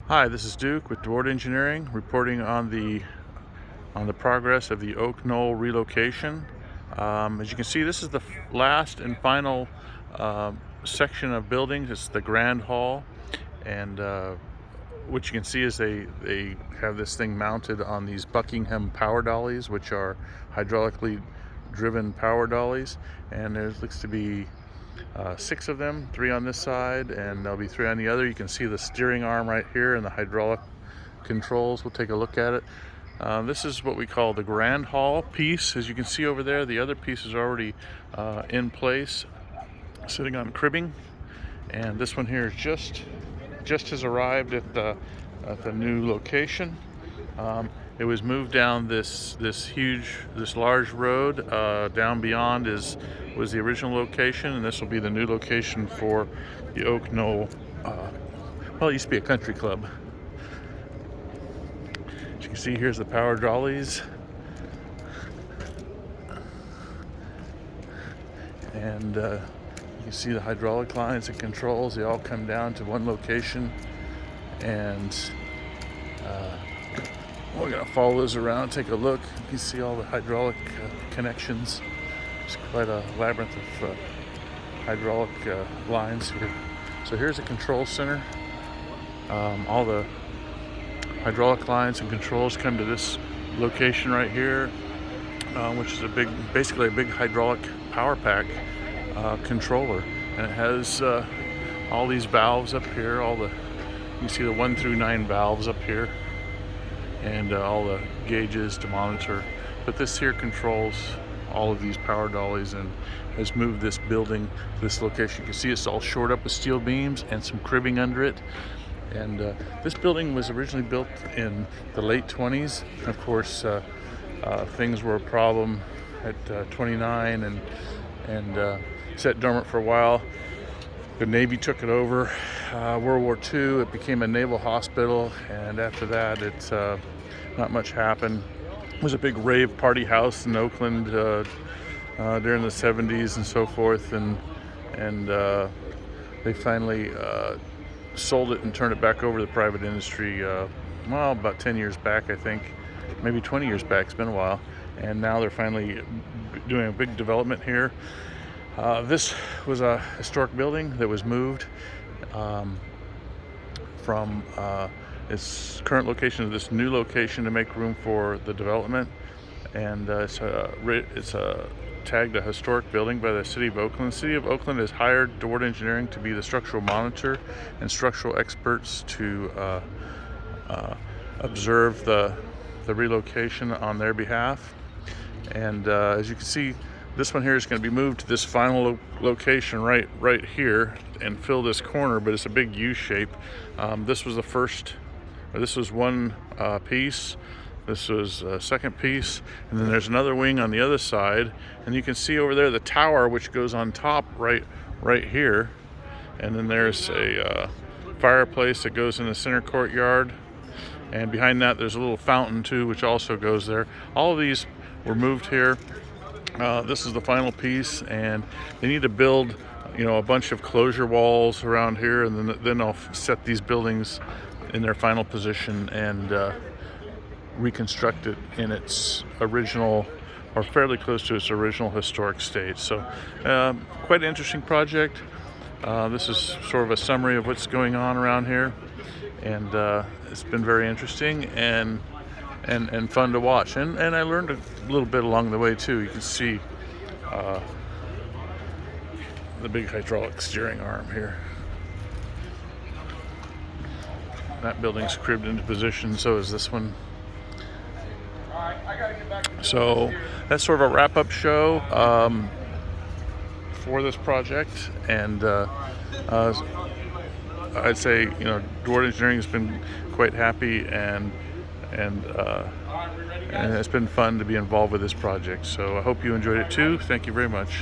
Hi, this is Duke with Duarte Engineering, reporting on the progress of the Oak Knoll relocation. As you can see, this is the last and final section of buildings. It's the Grand Hall, and what you can see is they have this thing mounted on these Buckingham power dollies, which are hydraulically driven power dollies, and there looks to be 6 of them, 3 on this side, and there'll be 3 on the other. You can see the steering arm right here and the hydraulic controls. We'll take a look at it. This is what we call the Grand Hall piece. As you can see over there, the other piece is already in place, sitting on cribbing, and this one here is just has arrived at the new location. It was moved down this large road. Down beyond was the original location, and this will be the new location for the Oak Knoll. Well, it used to be a country club. As you can see, here's the power dollies, and you can see the hydraulic lines and controls. They all come down to one location, and we're going to follow those around, take a look. You can see all the hydraulic connections. It's quite a labyrinth of hydraulic lines here. So here's the control center. All the hydraulic lines and controls come to this location right here, which is basically a big hydraulic power pack controller, and it has all these valves up here. You can see the 1 through 9 valves up here, and all the gauges to monitor. But this here controls all of these power dollies and has moved this building to this location. You can see it's all shored up with steel beams and some cribbing under it. And this building was originally built in the late 20s. Of course, things were a problem at 29 and sat dormant for a while. The Navy took it over. World War II, it became a Naval Hospital, and after that, it's not much happened. It was a big rave party house in Oakland during the 70s and so forth, and they finally sold it and turned it back over to the private industry. Well, about 10 years back, I think, maybe 20 years back. It's been a while, and now they're finally doing a big development here. This was a historic building that was moved from its current location to this new location to make room for the development, and it's tagged a historic building by the City of Oakland. The City of Oakland has hired Duarte Engineering to be the structural monitor and structural experts to observe the relocation on their behalf. And as you can see, this one here is going to be moved to this final location right here and fill this corner, but it's a big U shape. This was one piece. This was a second piece, and then there's another wing on the other side, and you can see over there the tower, which goes on top right here, and then there's a fireplace that goes in the center courtyard, and behind that there's a little fountain too, which also goes there. All of these were moved here. This is the final piece, and they need to build, a bunch of closure walls around here, and then I'll set these buildings in their final position and reconstruct it in its original, or fairly close to its original historic state. So quite an interesting project. This is sort of a summary of what's going on around here, and it's been very interesting and fun to watch, and I learned a little bit along the way too. You can see the big hydraulic steering arm here. That building's cribbed into position, so is this one. So that's sort of a wrap-up show for this project, and I'd say Duarte Engineering has been quite happy, and it's been fun to be involved with this project. So I hope you enjoyed it too. Thank you very much.